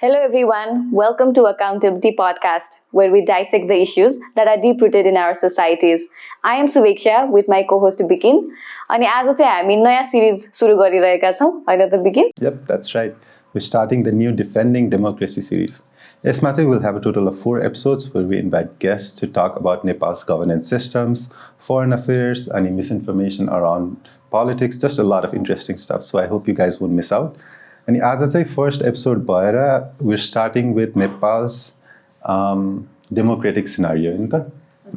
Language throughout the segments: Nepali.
Hello, everyone. Welcome to Accountability Podcast, where we dissect the issues that are deep-rooted in our societies. I am Suveksha with my co-host Bikin. अनि आज चाहिँ हामी नयाँ सिरिज सुरु गरिरहेका छौं हैन त बिकिन? Yep, that's right. We're starting the new Defending Democracy series. यसमा चाहिँ we'll have a total of 4 episodes where we invite guests to talk about Nepal's governance systems, foreign affairs, any misinformation around politics, just a lot of interesting stuff. So I hope you guys won't miss out. And आज चाहिँ first episode भएर we're starting with Nepal's democratic scenario.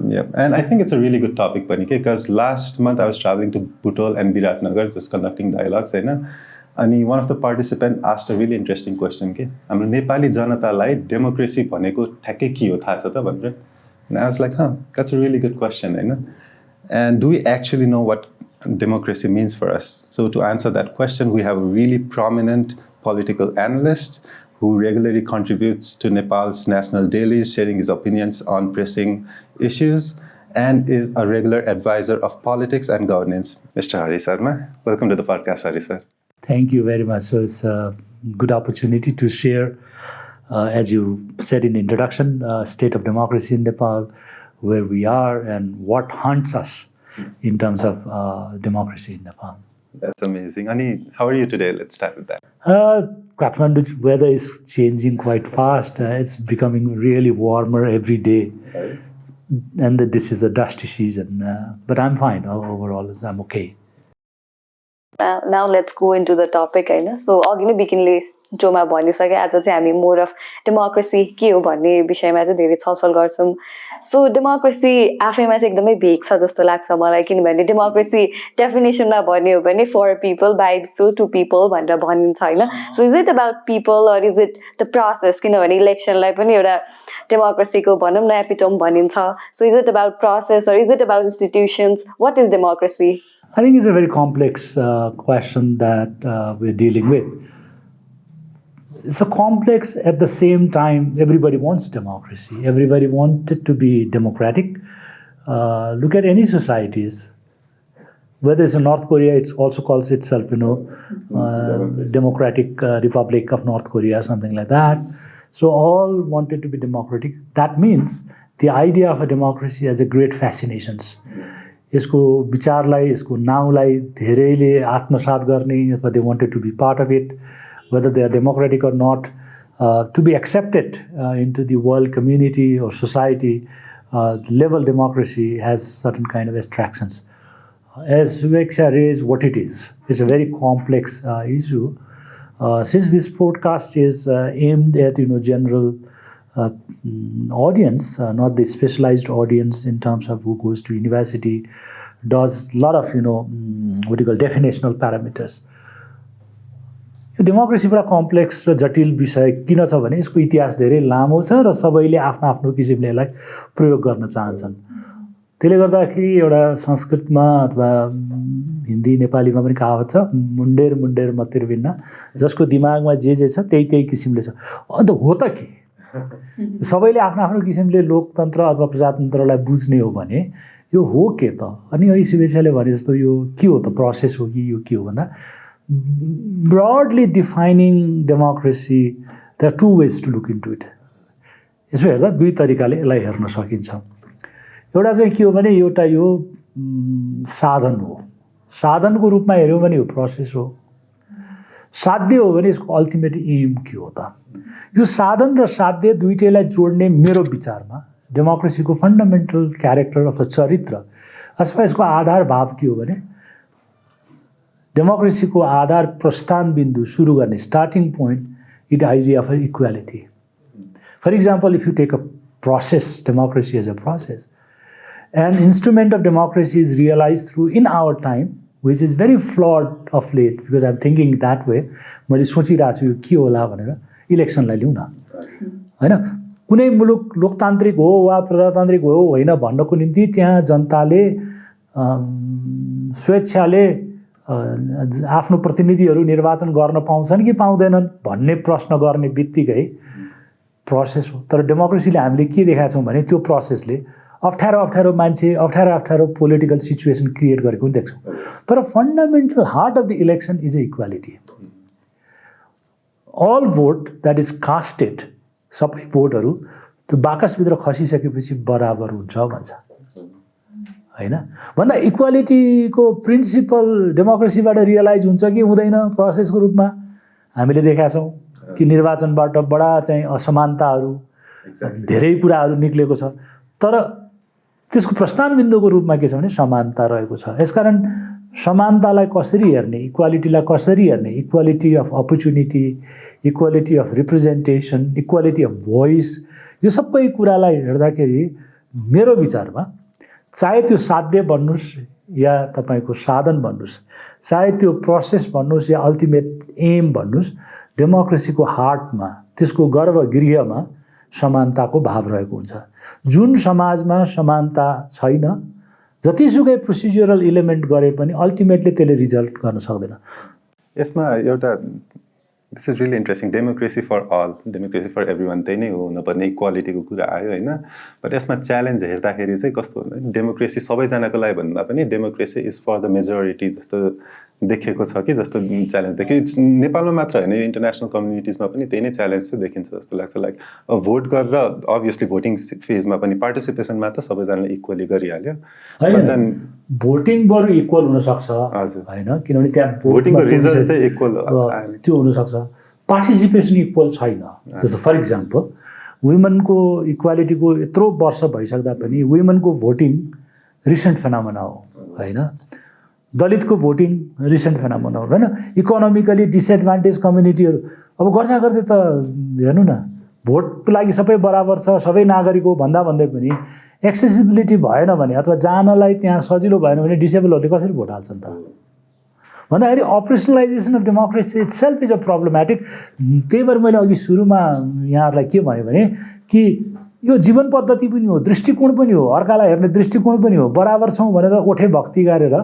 Yep. And I think it's a really good topic because last month I was traveling to Butol and Viratnagar just conducting dialogues. And one of the participants asked a really interesting question. हाम्रो नेपाली जनतालाई democracy भनेको ठ्याक्कै के हो थाहा छ त भनेर. And I was like, that's a really good question. And do we actually know what democracy means for us? So to answer that question, we have a really prominent political analyst who regularly contributes to Nepal's national dailies, sharing his opinions on pressing issues, and is a regular advisor of politics and governance. Mr. Hari Sharma, welcome to the podcast, Hari sir. Thank you very much. So it's a good opportunity to share, as you said in the introduction, state of democracy in Nepal, where we are and what haunts us in terms of democracy in Nepal. That's amazing. Ani, how are you today? Let's start with that. Kathmandu's weather is changing quite fast. It's becoming really warmer every day. Right. And this is the dusty season. But I'm fine. Overall, I'm okay. Now let's go into the topic. So, अघि नै बिकिनले जोमा भनिसके आज चाहिँ हामी मोर अफ डेमोक्रेसी के हो भन्ने विषयमा चाहिँ धेरै छलफल गर्छौं. सो डेमोक्रेसी आफैमा चाहिँ एकदमै भेग छ जस्तो लाग्छ मलाई, किनभने डेमोक्रेसी डेफिनेसनमा भन्ने हो भने for people by people to people भनेर भनिन्छ हैन. So is it about people or is it the process? किनभने इलेक्सनलाई पनि एउटा डेमोक्रेसीको भनौं न एपिटोम भनिन्छ. So is it about process or is it about institutions? What is democracy? I think it's a very complex question that we're dealing with. It's a complex at the same time. Everybody wants democracy. Everybody wants it to be democratic. Look at any societies. Whether it's in North Korea, it also calls itself, Democratic Republic of North Korea, something like that. So all wanted to be democratic. That means the idea of a democracy has a great fascinations. यसको विचारलाई, यसको नाउँलाई धेरैले आत्मसात गर्ने अथवा they wanted to be part of it, whether they are democratic or not, to be accepted into the world community or society. Level democracy has certain kind of abstractions. As Suveksha raised what it is, it's a very complex issue. Since this podcast is aimed at general audience, not the specialized audience in terms of who goes to university, does a lot of what you call definitional parameters. Democracy बडा कम्प्लेक्स र जटिल विषय किन छ भने यसको इतिहास धेरै लामो छ र सबैले आफ्नो आफ्नो किसिमले यसलाई प्रयोग गर्न चाहन्छन्. त्यसले गर्दाखेरि एउटा संस्कृतमा अथवा हिन्दी नेपालीमा पनि कहावत छ, मुन्डेर मुन्डेर मतिर भिन्न, जसको दिमागमा जे छ त्यही किसिमले छ. अन्त हो त के? सबैले आफ्नो आफ्नो किसिमले लोकतन्त्र अथवा प्रजातन्त्रलाई बुझ्ने हो भने यो हो के त? अनि अहिले सुवेक्षाले भने जस्तो यो के हो त? प्रोसेस हो कि यो के हो भन्दा, broadly defining democracy, there are two ways to look into it. यसो हेर्दा दुई तरिकाले यसलाई हेर्न सकिन्छ. एउटा चाहिँ के हो भने एउटा यो साधन हो. साधनको रूपमा हेर्यो भने यो प्रोसेस हो. साध्य हो भने यसको अल्टिमेट एम के हो त? यो साधन र साध्य दुईटैलाई जोड्ने मेरो विचारमा डेमोक्रेसीको फन्डामेन्टल क्यारेक्टर अथवा चरित्र अथवा यसको आधार भाव के हो भने डेमोक्रेसीको आधार प्रस्थान बिन्दु सुरु गर्ने starting point it idea of equality. For example, if you take a process, democracy as a process, an instrument of democracy is realise through in our time, which is very flawed of late, because I'm thinking that way. मैले सोचिरहेको छु यो के होला भनेर. इलेक्सनलाई लिउँ न, हैन? कुनै मुलुक लोकतान्त्रिक हो वा प्रजातान्त्रिक हो होइन भन्नको निम्ति त्यहाँ जनताले स्वेच्छाले आफ्नो प्रतिनिधिहरू निर्वाचन गर्न पाउँछन् कि पाउँदैनन् भन्ने प्रश्न गर्ने बित्तिकै प्रोसेस हो. तर डेमोक्रेसीले हामीले के देखाएको छौँ भने त्यो प्रोसेसले अप्ठ्यारो मान्छे, अप्ठ्यारो पोलिटिकल सिचुएसन क्रिएट गरेको पनि देख्छौँ. तर fundamental heart of the election is a equality. All vote that is casted, सबै भोटहरू त्यो बाकसभित्र खसिसकेपछि बराबर हुन्छ भन्छ होइन। भन्दा इक्वालिटीको प्रिन्सिपल डेमोक्रेसीबाट रियलाइज हुन्छ कि हुँदैन प्रोसेसको रूपमा हामीले देखेका छौँ कि निर्वाचनबाट बडा चाहिँ असमानताहरू धेरै कुराहरू निक्लेको छ, तर त्यसको प्रस्थान बिन्दुको रूपमा के छ भने समानता रहेको छ। यसकारण समानतालाई कसरी हेर्ने, इक्वालिटीलाई कसरी हेर्ने, equality of opportunity, equality of representation, equality of voice, यो सबै कुरालाई हेर्दाखेरि मेरो विचारमा चाहे त्यो साध्य भन्नुहोस् या तपाईँको साधन भन्नुहोस्, चाहे त्यो प्रोसेस भन्नुहोस् या अल्टिमेट एम भन्नुहोस्, डेमोक्रेसीको हार्टमा, त्यसको गर्भगृहमा समानताको भाव रहेको हुन्छ। जुन समाजमा समानता छैन, जतिसुकै प्रोसिजरल इलिमेन्ट गरे पनि अल्टिमेटली त्यसले रिजल्ट गर्न सक्दैन। यसमा एउटा this is really interesting, democracy for all, democracy for everyone, त्यही नै हो हुनुपर्ने, इक्वालिटीको कुरा आयो होइन। बट यसमा च्यालेन्ज हेर्दाखेरि चाहिँ कस्तो हुन्छ, डेमोक्रेसी सबैजनाको लागि भन्दा पनि democracy is for the majority जस्तो देखेको छ कि जस्तो च्यालेन्ज देखियो। नेपालमा मात्र होइन, यो इन्टरनेसनल कम्युनिटिजमा पनि त्यही नै च्यालेन्ज चाहिँ देखिन्छ जस्तो लाग्छ। लाइक भोट गरेर अभियसली भोटिङ फेजमा पनि पार्टिसिपेसनमा त सबैजनाले इक्वली गरिहाल्यो, भोटिङ बरु इक्वल हुनसक्छ होइन, किनभने त्यहाँ भोटिङको रिजल्ट चाहिँ इक्वल त्यो हुनसक्छ, पार्टिसिपेसन इक्वल छैन। जस्तो फर इक्जाम्पल वुमेनको इक्वालिटीको यत्रो वर्ष भइसक्दा पनि वुमेनको भोटिङ रिसेन्ट फेनोमेना हो होइन, दलितको भोटिङ रिसेन्ट फेनोमेना हो होइन। इकोनोमिकली डिसएडभान्टेज कम्युनिटीहरू अब गर्दा गर्दै त हेर्नु न, भोटको लागि सबै बराबर छ, सबै नागरिक हो भन्दा भन्दै पनि एक्सेसिबिलिटी भएन भने अथवा जानलाई त्यहाँ सजिलो भएन भने डिसेबलहरूले कसरी भोट हाल्छन् त भन्दाखेरि operationalisation of democracy itself is a problematic. त्यही भएर मैले अघि सुरुमा यहाँहरूलाई के भने कि यो जीवन पद्धति पनि हो, दृष्टिकोण पनि हो, अर्कालाई हेर्ने दृष्टिकोण पनि हो। बराबर छौँ भनेर ओठे भक्ति गरेर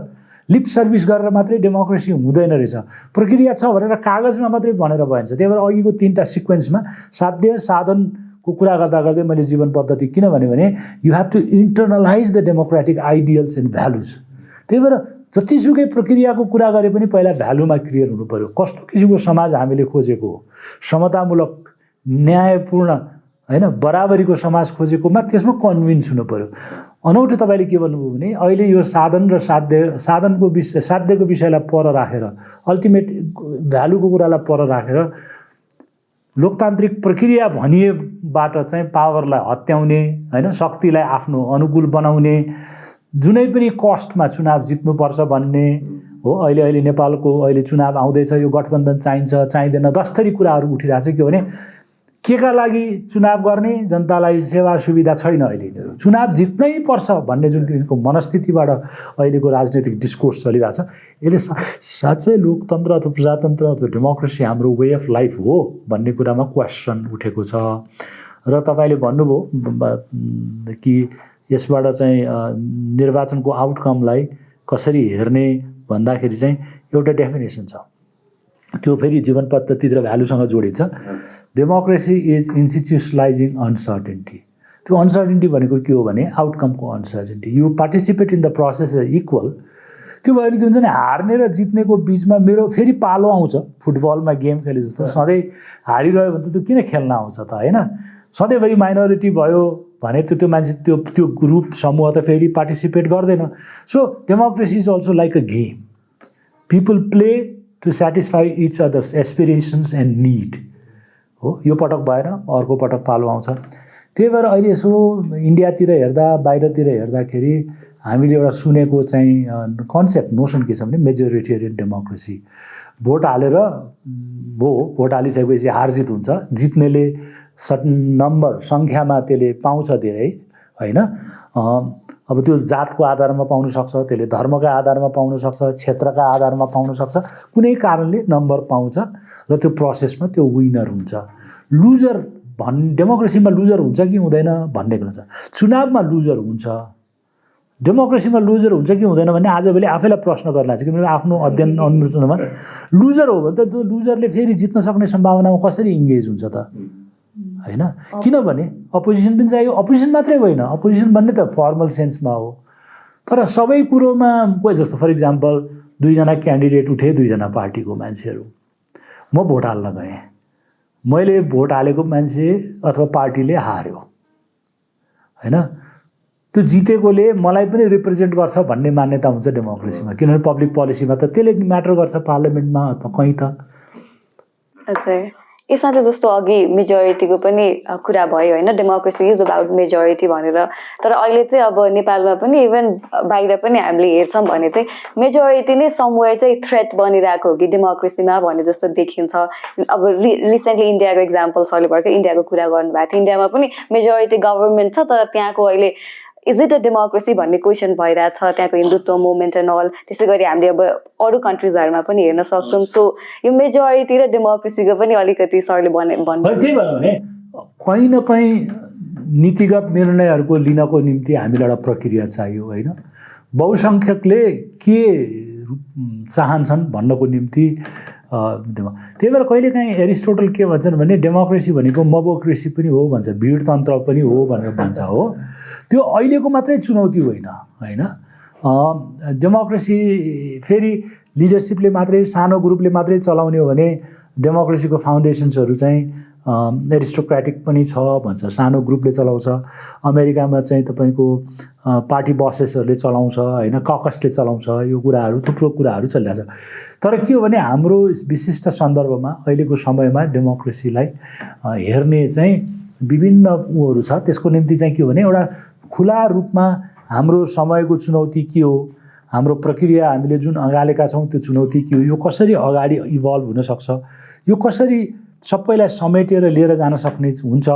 लिप सर्भिस गरेर मात्रै डेमोक्रेसी हुँदैन रहेछ। प्रक्रिया छ भनेर कागजमा मात्रै भनेर भइन्छ। त्यही भएर अघिको 3टा सिक्वेन्समा साध्य साधनको कुरा गर्दा गर्दै मैले जीवन पद्धति किन भने you have to internalise the democratic ideals and values. त्यही भएर जतिसुकै प्रक्रियाको कुरा गरे पनि पहिला भ्यालुमा क्लियर हुनु पर्यो। कस्तो किसिमको समाज हामीले खोजेको हो, समतामूलक न्यायपूर्ण होइन बराबरीको समाज खोजेकोमा त्यसमा कन्भिन्स हुनु पर्यो। अनौठो तपाईँले के भन्नुभयो भने अहिले यो साधन र साध्यको विषयलाई पर राखेर, अल्टिमेट भ्यालुको कुरालाई पर राखेर लोकतान्त्रिक प्रक्रिया भनिएबाट चाहिँ पावरलाई हत्याउने होइन, शक्तिलाई आफ्नो अनुकूल बनाउने, जुनै पनि कस्टमा चुनाव जित्नुपर्छ भन्ने हो। अहिले नेपालको अहिले चुनाव आउँदैछ, यो गठबन्धन चाहिन्छ चाहिँदैन 10 थरी कुराहरू उठिरहेको छ। के भने के का लागि चुनाव गर्ने, जनतालाई सेवा सुविधा छैन, अहिले चुनाव जित्नै पर्छ भन्ने जुन किसिमको मनस्थितिबाट अहिलेको राजनीतिक डिस्कोर्स चलिरहेछ, यसले साँच्चै लोकतन्त्र अथवा प्रजातन्त्र अथवा डेमोक्रेसी हाम्रो वे अफ लाइफ हो भन्ने कुरामा क्वेसन उठेको छ। र तपाईँले भन्नुभयो कि यसबाट चाहिँ निर्वाचनको आउटकमलाई कसरी हेर्ने भन्दाखेरि चाहिँ एउटा डेफिनेसन छ, त्यो फेरि जीवन पद्धति र भ्यालुसँग जोडिन्छ। Democracy is institutionalising uncertainty. त्यो अनसर्टेन्टी भनेको के हो भने आउटकमको uncertainty. You participate in the process equal. त्यो भयो भने के हुन्छ भने हार्ने र जित्नेको बिचमा मेरो फेरि पालो आउँछ। फुटबलमा गेम खेले जस्तो सधैँ हारिरह्यो भने त त्यो किन खेल्न आउँछ त होइन। सधैँभरि माइनोरिटी भयो भने त्यो मान्छे त्यो ग्रुप समूह त फेरि पार्टिसिपेट गर्दैन। So democracy is also like a game. People play to satisfy each others aspirations and need हो। यो पटक भएन, अर्को पटक पालो आउँछ। त्यही भएर अहिले यसो इन्डियातिर हेर्दा बाहिरतिर हेर्दाखेरि हामीले एउटा सुनेको चाहिँ कन्सेप्ट नोसन के छ भने मेजोरिटेरियन डेमोक्रेसी। भोट हालेर भोट हालिसकेपछि हार जित हुन्छ। जित्नेले सर्टन नम्बर सङ्ख्यामा त्यसले पाउँछ धेरै होइन। अब त्यो जातको आधारमा पाउन सक्छ, त्यसले धर्मका आधारमा पाउन सक्छ, क्षेत्रका आधारमा पाउन सक्छ, कुनै कारणले नम्बर पाउँछ र त्यो प्रोसेसमा त्यो विनर हुन्छ। लुजर डेमोक्रेसीमा लुजर हुन्छ कि हुँदैन भन्ने कुरा छ। चुनावमा लुजर हुन्छ, डेमोक्रेसीमा लुजर हुन्छ कि हुँदैन भन्ने आजभोलि आफैलाई प्रश्न गर्न लाग्छ। किनभने आफ्नो अध्ययन अनुसन्धानमा लुजर हो भने त त्यो लुजरले फेरि जित्न सक्ने सम्भावनामा कसरी इङ्गेज हुन्छ त होइन। किनभने अपोजिसन पनि चाहियो। अपोजिसन मात्रै होइन, अपोजिसन भन्ने त फर्मल सेन्समा हो, तर सबै कुरोमा कोही जस्तो फर इक्जाम्पल 2 जना क्यान्डिडेट उठे, 2 जना पार्टीको मान्छेहरू, म भोट हाल्न गएँ मैले भोट हालेको मान्छे अथवा पार्टीले हार्यो हैन, त्यो जितेकोले मलाई पनि रिप्रेजेन्ट गर्छ भन्ने मान्यता हुन्छ डेमोक्रेसीमा, किनभने पब्लिक पोलिसीमा त त्यसले म्याटर गर्छ पार्लियामेन्टमा अथवा कहीँ त। अच्छा, यसमा चाहिँ जस्तो अघि मेजोरिटीको पनि कुरा भयो होइन, डेमोक्रेसी इज अबाउट मेजोरिटी भनेर, तर अहिले चाहिँ अब नेपालमा पनि इभन बाहिर पनि हामीले हेर्छौँ भने चाहिँ मेजोरिटी नै समवेयर चाहिँ थ्रेट बनिरहेको हो कि डेमोक्रेसीमा भन्ने जस्तो देखिन्छ। अब रिसेन्टली इन्डियाको इक्जाम्पल सरले भर्खर इन्डियाको कुरा गर्नुभएको थियो, इन्डियामा पनि मेजोरिटी गभर्मेन्ट छ तर त्यहाँको अहिले इज इट अ डेमोक्रेसी भन्ने क्वेसन भइरहेछ, त्यहाँको हिन्दुत्व मुभमेन्ट एन्ड अल। त्यसै गरी हामीले अब अरू कन्ट्रिजहरूमा पनि हेर्न सक्छौँ। सो यो मेजोरिटी र डेमोक्रेसीको पनि अलिकति सरले भन्नु त्यही भएर भने कहीँ न कहीँ नीतिगत निर्णयहरूको लिनको निम्ति हामीलाई एउटा प्रक्रिया चाहियो होइन। बहुसङ्ख्यकले के चाहन्छन् भन्नको निम्ति त्यही भएर कहिलेकाहीँ एरिस्टोटल के भन्छन् भने डेमोक्रेसी भनेको मबोक्रेसी पनि हो भन्छ, भिडतन्त्र पनि हो भनेर भन्छ हो। त्यो अहिलेको मात्रै चुनौती होइन होइन। डेमोक्रेसी फेरि लिडरसिपले मात्रै, सानो ग्रुपले मात्रै चलाउने हो भने डेमोक्रेसीको फाउन्डेसन्सहरू चाहिँ एरिस्टोक्रेटिक पनि छ भन्छ, सानो ग्रुपले चलाउँछ। अमेरिकामा चाहिँ तपाईँको पार्टी बसेसहरूले चलाउँछ होइन, ककसले चलाउँछ, यो कुराहरू थुप्रो कुराहरू चलिरहेछ। तर के हो भने हाम्रो विशिष्ट सन्दर्भमा अहिलेको समयमा डेमोक्रेसीलाई हेर्ने चाहिँ विभिन्न उहरू छ। त्यसको निम्ति चाहिँ के हो भने एउटा खुला रूपमा हाम्रो समयको चुनौती के हो, हाम्रो प्रक्रिया हामीले जुन अगालेका छौँ त्यो चुनौती के हो, यो कसरी अगाडि इभल्भ हुनसक्छ, यो कसरी सबैलाई समेटेर लिएर जान सक्ने हुन्छ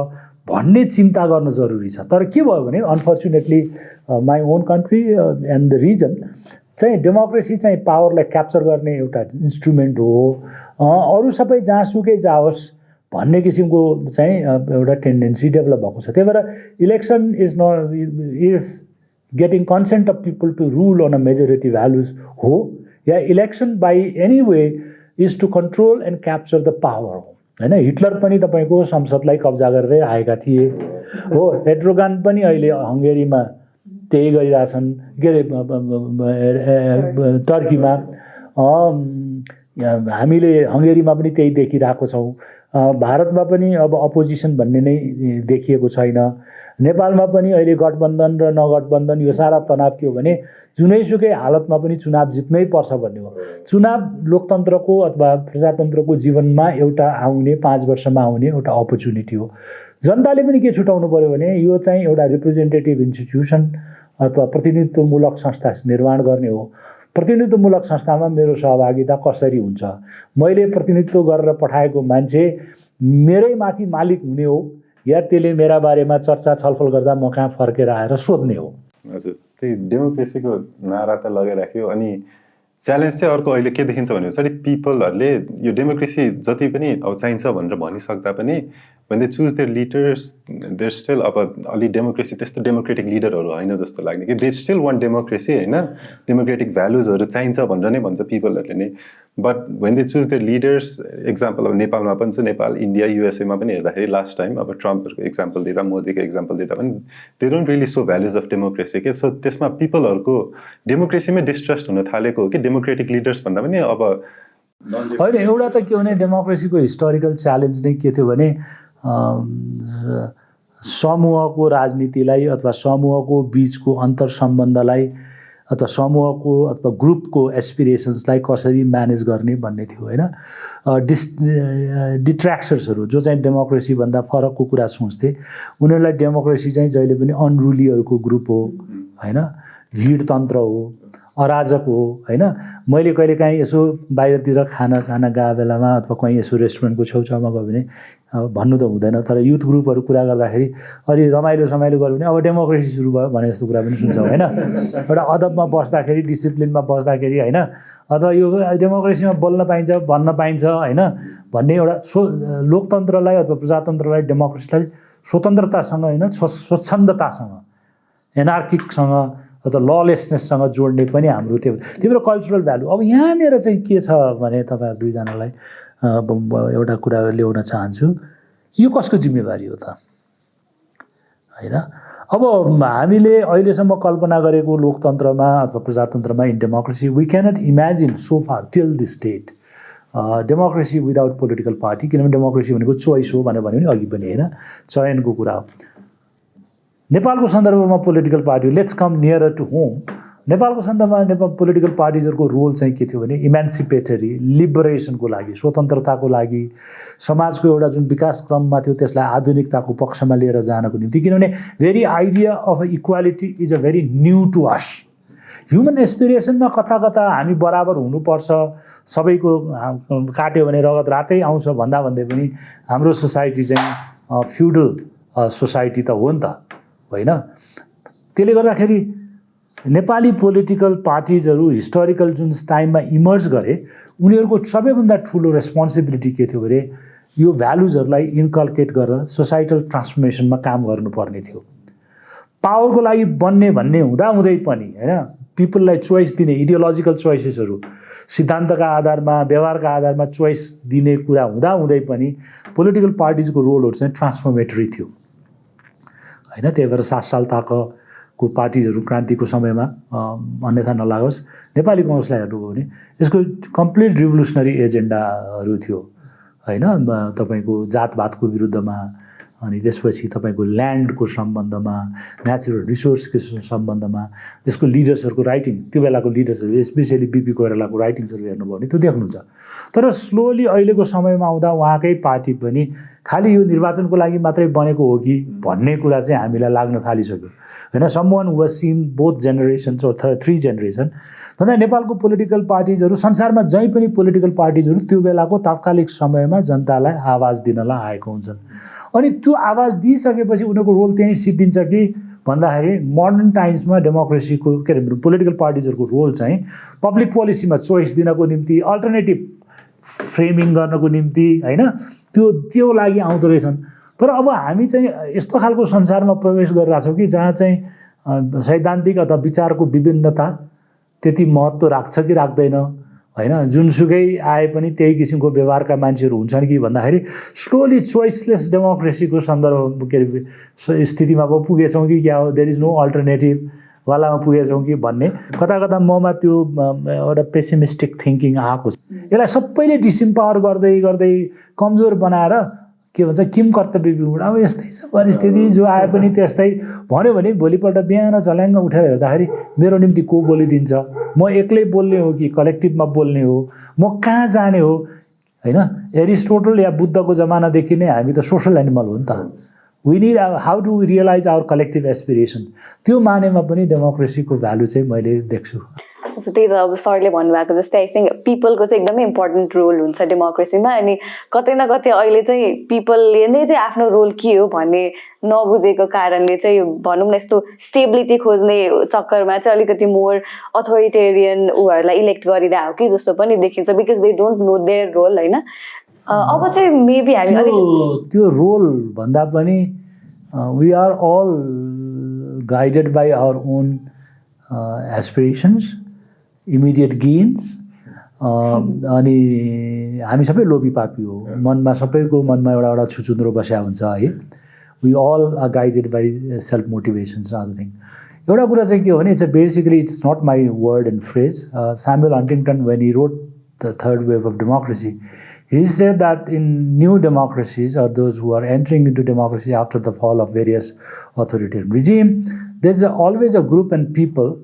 भन्ने चिन्ता गर्न जरुरी छ। तर के भयो भने unfortunately my own country and the region चाहिँ डेमोक्रेसी चाहिँ पावरलाई क्याप्चर गर्ने एउटा इन्स्ट्रुमेन्ट हो, अरू सबै जहाँसुकै जाओस् भन्ने किसिमको चाहिँ एउटा टेन्डेन्सी डेभलप भएको छ। त्यही भएर election is getting consent of people to rule on a majority values हो, या election by any way is to control and capture the power हो होइन। हिटलर पनि तपाईँको संसदलाई कब्जा गरेर आएका थिए हो। एड्रोगान पनि अहिले हङ्गेरीमा त्यही गरिरहेछन्, के अरे टर्कीमा, हामीले हङ्गेरीमा पनि त्यही देखिरहेको छौँ। भारतमा पनि अब अपोजिसन भन्ने नै देखिएको छैन। नेपालमा पनि अहिले गठबन्धन र नगठबन्धन यो सारा तनाव के हो भने जुनैसुकै हालतमा पनि चुनाव जित्नै पर्छ भन्ने हो। चुनाव लोकतन्त्रको अथवा प्रजातन्त्रको जीवनमा एउटा आउने 5 वर्षमा आउने एउटा अपर्च्युनिटी हो। जनताले पनि के छुटाउनु पर्यो भने यो चाहिँ एउटा रिप्रेजेन्टेटिभ इन्स्टिट्युसन अथवा प्रतिनिधित्वमूलक संस्था निर्माण गर्ने हो। प्रतिनिधित्वमूलक संस्थामा मेरो सहभागिता कसरी हुन्छ, मैले प्रतिनिधित्व गरेर पठाएको मान्छे मेरै माथि मालिक हुने हो या त्यसले मेरा बारेमा चर्चा छलफल गर्दा म कहाँ फर्केर आएर सोध्ने हो। हजुर, त्यही डेमोक्रेसीको नारा त लगाइराख्यो। अनि च्यालेन्ज चाहिँ अर्को अहिले के देखिन्छ भने पिपलहरूले यो डेमोक्रेसी जति पनि अब चाहिन्छ भनेर भनिसक्दा पनि when they choose their leaders, they're still अब अलि डेमोक्रेसी त्यस्तो डेमोक्रेटिक लिडरहरू होइन जस्तो लाग्ने कि दे स्टिल वान्ट डेमोक्रेसी होइन, डेमोक्रेटिक भ्यालुजहरू चाहिन्छ भनेर नै भन्छ पिपलहरूले नै। But when they choose their leaders, example अब नेपालमा पनि छ, नेपाल, इन्डिया, युएसएमा पनि हेर्दाखेरि लास्ट टाइम अब ट्रम्पहरूको एक्जाम्पल दिँदा, मोदीको एक्जाम्पल दिँदा पनि they don't really so values of democracy के। सो त्यसमा पिपलहरूको डेमोक्रेसीमै डिस्ट्रस्ट हुन थालेको हो कि डेमोक्रेटिक लिडर्स भन्दा पनि अब होइन। एउटा त के भने डेमोक्रेसीको हिस्टोरिकल च्यालेन्ज नै के थियो भने समूहको राजनीतिलाई अथवा समूहको बिचको अन्तर सम्बन्धलाई अथवा समूहको अथवा ग्रुपको एस्पिरेसन्सलाई कसरी म्यानेज गर्ने भन्ने थियो होइन। डिट्र्याक्टर्सहरू जो चाहिँ डेमोक्रेसीभन्दा फरकको कुरा सोच्थे उनीहरूलाई डेमोक्रेसी चाहिँ जहिले पनि अनरुलीहरूको ग्रुप हो होइन, भिडतन्त्र हो, अराजक हो होइन। मैले कहिलेकाहीँ यसो बाहिरतिर खाना गएको बेलामा अथवा कहीँ यसो रेस्टुरेन्टको छेउछाउमा गयो भने भन्नु त हुँदैन, तर युथ ग्रुपहरू कुरा गर्दाखेरि अलि रमाइलो गऱ्यो भने अब डेमोक्रेसी सुरु भयो भने जस्तो कुरा पनि सुन्छौँ होइन। एउटा अदबमा बस्दाखेरि, डिसिप्लिनमा बस्दाखेरि होइन, अथवा यो डेमोक्रेसीमा बोल्न पाइन्छ, भन्न पाइन्छ होइन भन्ने एउटा लोकतन्त्रलाई अथवा प्रजातन्त्रलाई, डेमोक्रेसीलाई स्वतन्त्रतासँग होइन, स्वच्छन्दतासँग, एनार्किकसँग अथवा ललेसनेससँग जोड्ने पनि हाम्रो त्यो कल्चरल भ्यालु। अब यहाँनिर चाहिँ के छ भने तपाईँहरू दुईजनालाई एउटा कुरा ल्याउन चाहन्छु, यो कसको जिम्मेवारी हो त होइन। अब हामीले अहिलेसम्म कल्पना गरेको लोकतन्त्रमा अथवा प्रजातन्त्रमा in democracy we cannot imagine so far till this date democracy without political party, किनभने डेमोक्रेसी भनेको चोइस हो भनेर भन्यो नि अघि पनि होइन, चयनको कुरा हो। नेपालको सन्दर्भमा political party, let's come nearer to home, नेपालको सन्दर्भमा नेपाल पोलिटिकल पार्टिजहरूको रोल चाहिँ के थियो भने इमान्सिपेटरी, लिबरेसनको लागि, स्वतन्त्रताको लागि, समाजको एउटा जुन विकास क्रममा थियो त्यसलाई आधुनिकताको पक्षमा लिएर जानको निम्ति, किनभने very idea of equality is a very new to us. Human एस्पिरेसनमा कता कता हामी बराबर हुनुपर्छ, सबैको काट्यो भने रगत रातै आउँछ भन्दा भन्दै पनि हाम्रो सोसाइटी चाहिँ फ्युडल सोसाइटी त हो नि त, होइन? त्यसले गर्दाखेरि नेपाली पोलिटिकल पार्टिजहरू हिस्टोरिकल जुन टाइममा इमर्ज गरे, उनीहरूको सबैभन्दा ठुलो रेस्पोन्सिबिलिटी के थियो भने यो भ्यालुजहरूलाई इन्कल्केट गरेर सोसाइटल ट्रान्सफर्मेसनमा काम गर्नुपर्ने थियो। पावरको लागि बन्ने भन्ने हुँदाहुँदै पनि होइन, पिपललाई चोइस दिने, इडियोलोजिकल चोइसेसहरू सिद्धान्तका आधारमा, व्यवहारका आधारमा चोइस दिने कुरा हुँदाहुँदै पनि पोलिटिकल पार्टिजको रोलहरू चाहिँ ट्रान्सफर्मेटरी थियो होइन। त्यही भएर 7 साल ताकको पार्टिजहरू क्रान्तिको समयमा अन्यथा नलागोस्, नेपाली काङ्ग्रेसलाई हेर्नुभयो भने यसको कम्प्लिट रिभोल्युसनरी एजेन्डाहरू थियो होइन। तपाईँको जातभातको विरुद्धमा, अनि त्यसपछि तपाईँको ल्यान्डको सम्बन्धमा, नेचुरल रिसोर्सको सम्बन्धमा त्यसको लिडर्सहरूको राइटिङ, त्यो बेलाको लिडर्सहरू स्पेसली बिपी कोइरालाको राइटिङ्सहरू हेर्नुभयो भने त्यो देख्नुहुन्छ। तर स्लोली अहिलेको समयमा आउँदा उहाँकै पार्टी पनि खालि यो निर्वाचनको लागि मात्रै बनेको हो कि भन्ने कुरा चाहिँ हामीलाई लाग्न थालिसक्यो होइन। Someone was seen both generations or 3 generation भन्दा नेपालको पोलिटिकल पार्टिजहरू, संसारमा जहीँ पनि पोलिटिकल पार्टिजहरू त्यो बेलाको तात्कालिक समयमा जनतालाई आवाज दिनलाई आएको हुन्छन्। अनि त्यो आवाज दिइसकेपछि उनीहरूको रोल त्यहीँ सिद्धिन्छ कि भन्दाखेरि मोडर्न टाइम्समा डेमोक्रेसीको के अरे पोलिटिकल पार्टिजहरूको रोल चाहिँ पब्लिक पोलिसीमा चोइस दिनको निम्ति, अल्टरनेटिभ फ्रेमिङ गर्नको निम्ति होइन, त्यो लागि आउँदो रहेछन्। तर अब हामी चाहिँ यस्तो खालको संसारमा प्रवेश गरिरहेको छौँ कि जहाँ चाहिँ सैद्धान्तिक अथवा विचारको विभिन्नता त्यति महत्त्व राख्छ कि राख्दैन होइन। जुनसुकै आए पनि त्यही किसिमको व्यवहारका मान्छेहरू हुन्छन् कि भन्दाखेरि स्लोली चोइसलेस डेमोक्रेसीको सन्दर्भ के अरे स्थितिमा अब पुगेछौँ कि क्या हो, देयर इज नो अल्टरनेटिभ वालामा पुगेछौँ कि भन्ने कता कता ममा त्यो एउटा पेसिमिस्टिक थिङ्किङ आएको छ। यसलाई सबैले डिसइम्पावर गर्दै गर्दै कमजोर बनाएर के भन्छ किम कर्तव्य विमूढ, अब यस्तै छ परिस्थिति, जो आए पनि त्यस्तै भन्यो भने भोलिपल्ट बिहान झल्याङ्ग उठेर हेर्दाखेरि मेरो निम्ति को बोलिदिन्छ, म एक्लै बोल्ने हो कि कलेक्टिभमा बोल्ने हो, म कहाँ जाने हो होइन। एरिस्टोटल या बुद्धको जमानादेखि नै हामी त सोसल एनिमल हो नि त। We need how do we realise our collective aspiration, त्यो मानेमा पनि डेमोक्रेसीको भ्यालु चाहिँ मैले देख्छु। त्यही त अब सरले भन्नुभएको जस्तै आई थिङ्क पिपलको चाहिँ एकदमै इम्पोर्टेन्ट रोल हुन्छ डेमोक्रेसीमा। अनि कतै न कतै अहिले चाहिँ पिपलले नै चाहिँ आफ्नो रोल के हो भन्ने नबुझेको कारणले चाहिँ भनौँ न यस्तो स्टेबिलिटी खोज्ने चक्करमा चाहिँ अलिकति मोर अथोरिटेरियन उहरूलाई इलेक्ट गरिरहेको कि जस्तो पनि देखिन्छ, because they don't know their role होइन। अब चाहिँ मेबी हामी त्यो रोल भन्दा पनि we are all guided by our own aspirations, immediate gains. अनि हामी सबै लोभी पापी हो, मनमा सबैको मनमा एउटा एउटा छुचुन्द्रो बस्या हुन्छ है। We all are guided by self motivations other thing. एउटा कुरा चाहिँ के हो भने it's basically it's not my word and phrase. Samuel Huntington when he wrote the third wave of democracy, he said that in new democracies or those who are entering into democracy after the fall of various authoritarian regime, there's always a group and people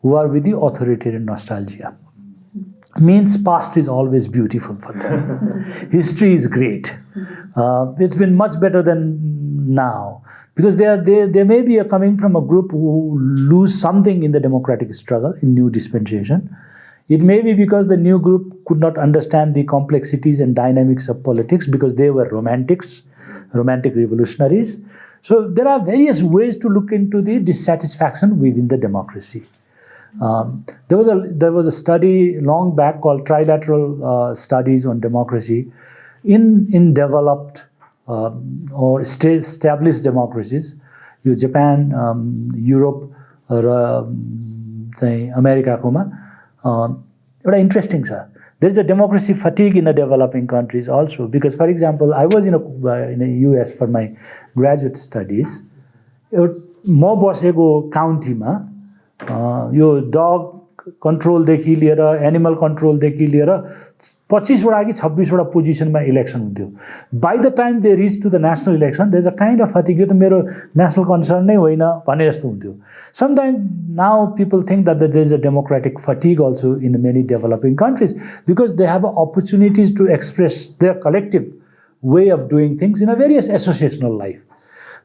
who are with the authoritarian nostalgia. Means past is always beautiful for them. History is great. It's been much better than now because they may be coming from a group who lose something in the democratic struggle in new dispensation. It may be because the new group could not understand the complexities and dynamics of politics because they were romantics, romantic revolutionaries. So there are various ways to look into the dissatisfaction within the democracy. There was a study long back called Trilateral Studies on Democracy in developed or established democracies. You Japan, Europe, or America kuma. What interesting, sir. There is a democracy fatigue in the developing countries also because, for example, I was in the US for my graduate studies. म बसेको काउन्टीमा यो डग कन्ट्रोलदेखि लिएर एनिमल कन्ट्रोलदेखि लिएर 25वटा कि 26वटा पोजिसनमा इलेक्सन हुन्थ्यो. By the time they reach to the national election there is a kind of fatigue, यो त मेरो नेसनल कन्सर्न नै होइन भने जस्तो हुन्थ्यो. Sometime now people think that there is a democratic fatigue also in many developing countries because they have opportunities to express their collective way of doing things in a various associational life.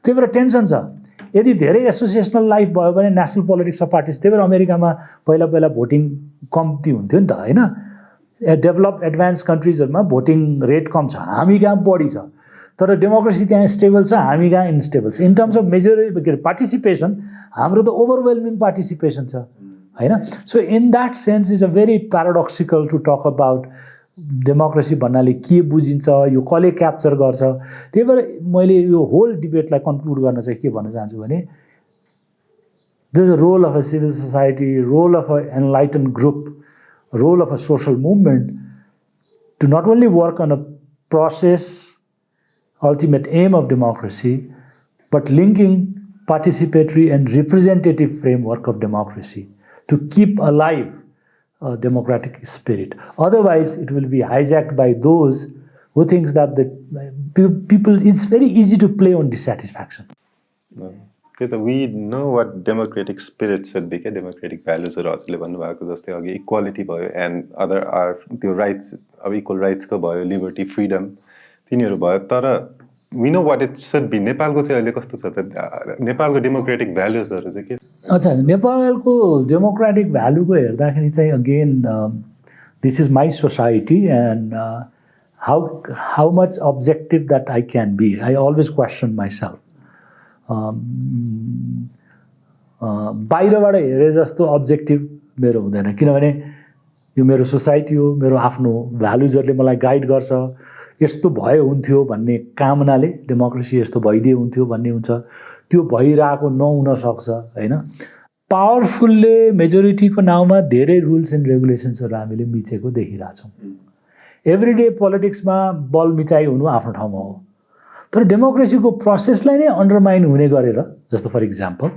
त्यही भएर टेन्सन छ. यदि धेरै एसोसिएसनल लाइफ भयो भने नेसनल पोलिटिक्समा पार्टिस. त्यही भएर अमेरिकामा पहिला पहिला भोटिङ कम्ती हुन्थ्यो नि त होइन. डेभलप एडभान्स कन्ट्रिजहरूमा भोटिङ रेट कम छ, हामी कहाँ बढी छ. तर डेमोक्रेसी त्यहाँ स्टेबल छ, हामी कहाँ इन्स्टेबल छ. इन टर्म्स अफ के अरे पार्टिसिपेसन हाम्रो त ओभरवेल्मिङ पार्टिसिपेसन छ होइन. So in that sense is a very paradoxical to talk about democracy भन्नाले के बुझिन्छ, यो कसले क्याप्चर गर्छ. त्यही भएर मैले यो होल डिबेटलाई कन्क्लुड गर्न चाहिँ के भन्न चाहन्छु भने there is a role of a civil society, role of a enlighten group, role of a social movement to not only work on a process ultimate aim of democracy, but linking participatory and representative framework of democracy to keep alive a democratic spirit. Otherwise, it will be hijacked by those who thinks that the people, it's very easy to play on dissatisfaction. We know what democratic spirit should be, democratic values are also equality and other are the rights of equal rights, liberty, freedom. तर we know what it should be. नेपालको चाहिँ अहिले कस्तो छ त? नेपालको डेमोक्रेटिक भ्यालुजहरू चाहिँ के? अच्छा, नेपालको डेमोक्रेटिक भ्यालुको हेर्दाखेरि चाहिँ again this is my society and how much objective that I can be. I always question myself. बाहिरबाट हेरे जस्तो अब्जेक्टिभ मेरो हुँदैन, किनभने यो मेरो सोसाइटी हो, मेरो आफ्नो भ्यालुजहरूले मलाई गाइड गर्छ. यस्तो भयो हुन्थ्यो भन्ने कामनाले डेमोक्रेसी यस्तो भइदिए हुन्थ्यो भन्ने हुन्छ, त्यो भइरहेको नहुन सक्छ होइन. पावरफुलले मेजोरिटीको नाउँमा धेरै रुल्स एन्ड रेगुलेसन्सहरू हामीले मिचेको देखिरहेछौँ. एभ्रिडे पोलिटिक्समा बल मिचाइ हुनु आफ्नो ठाउँमा हो, तर डेमोक्रेसीको प्रोसेसलाई नै अन्डरमाइन हुने गरेर, जस्तो for example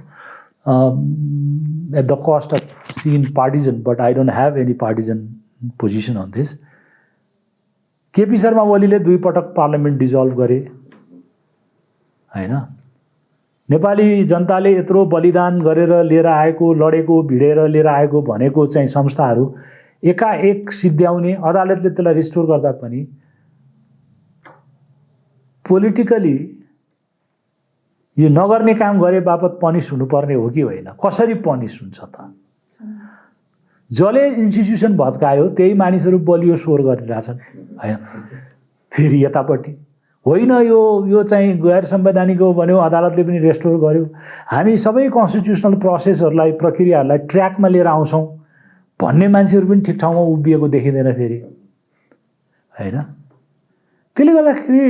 at the cost of seen partisan, but I don't have any partisan position on this. KP Sharma ओलीले 2 पटक पार्लियामेन्ट डिजल्भ गरे होइन. नेपाली जनताले यत्रो बलिदान गरेर लिएर आएको, लडेको, भिडेर लिएर आएको भनेको चाहिँ संस्थाहरू एकाएक सिद्ध्याउने, अदालतले त्यसलाई रिस्टोर गर्दा पनि पोलिटिकली यो नगर्ने काम गरे बापत पनिस हुनुपर्ने हो कि होइन? कसरी पनिस हुन्छ त? जसले इन्स्टिट्युसन भत्कायो त्यही मानिसहरू बलियो स्वर गरिरहेछन् होइन. फेरि यतापट्टि होइन यो चाहिँ गैर संवैधानिक हो भन्यो, अदालतले पनि रेस्टोर गर्यो. हामी सबै कन्स्टिट्युसनल प्रोसेसहरूलाई, प्रक्रियाहरूलाई ट्र्याकमा लिएर आउँछौँ भन्ने मान्छेहरू पनि ठिक ठाउँमा उभिएको देखिँदैन फेरि होइन. त्यसले गर्दाखेरि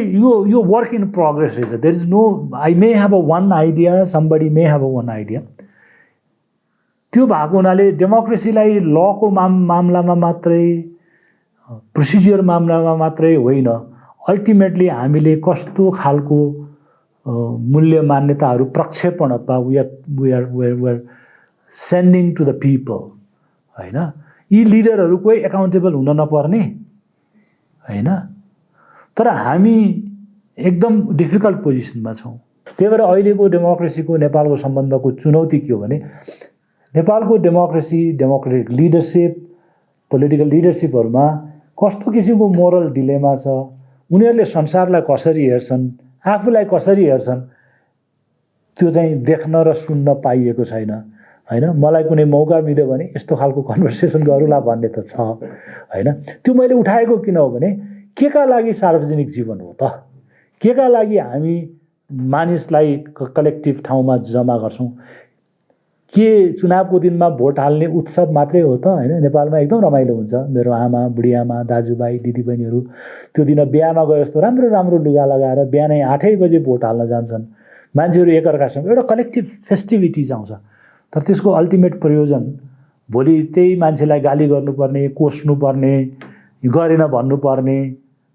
यो वर्क इन प्रोग्रेस रहेछ. There is no I may have a one idea, somebody may have a one idea. त्यो भएको हुनाले डेमोक्रेसीलाई लको मामलामा मात्रै, प्रोसिजियर मामलामा मात्रै होइन, अल्टिमेटली हामीले कस्तो खालको मूल्य मान्यताहरू प्रक्षेपण अथवा we are sending to the people होइन. यी लिडरहरू कोही एकाउन्टेबल हुन नपर्ने होइन, तर हामी एकदम डिफिकल्ट पोजिसनमा छौँ. त्यही भएर अहिलेको डेमोक्रेसीको नेपालको सम्बन्धको चुनौती के हो भने नेपालको डेमोक्रेसी, डेमोक्रेटिक लिडरसिप, पोलिटिकल लिडरसिपहरूमा कस्तो किसिमको मोरल डिलेमा छ, उनीहरूले संसारलाई कसरी हेर्छन्, आफूलाई कसरी हेर्छन्, त्यो चाहिँ देख्न र सुन्न पाइएको छैन होइन. मलाई कुनै मौका मिल्यो भने यस्तो खालको कन्भर्सेसन गरौँला भन्ने त छ होइन. त्यो मैले उठाएको किन हो भने के का लागि सार्वजनिक जीवन हो त? के का लागि हामी मानिसलाई कलेक्टिभ ठाउँमा जम्मा गर्छौँ? के चुनावको दिनमा भोट हाल्ने उत्सव मात्रै हो त होइन? नेपालमा एकदम रमाइलो हुन्छ. मेरो आमा, बुढी आमा, दाजुभाइ, दिदीबहिनीहरू त्यो दिन बिहामा गए जस्तो राम्रो राम्रो लुगा लगाएर बिहानै 8 बजे भोट हाल्न जान्छन्. मान्छेहरू एकअर्कासँग एउटा कलेक्टिभ फेस्टिभिटिज आउँछ. तर त्यसको अल्टिमेट प्रयोजन भोलि त्यही मान्छेलाई गाली गर्नुपर्ने, कोस्नुपर्ने, गरेन भन्नुपर्ने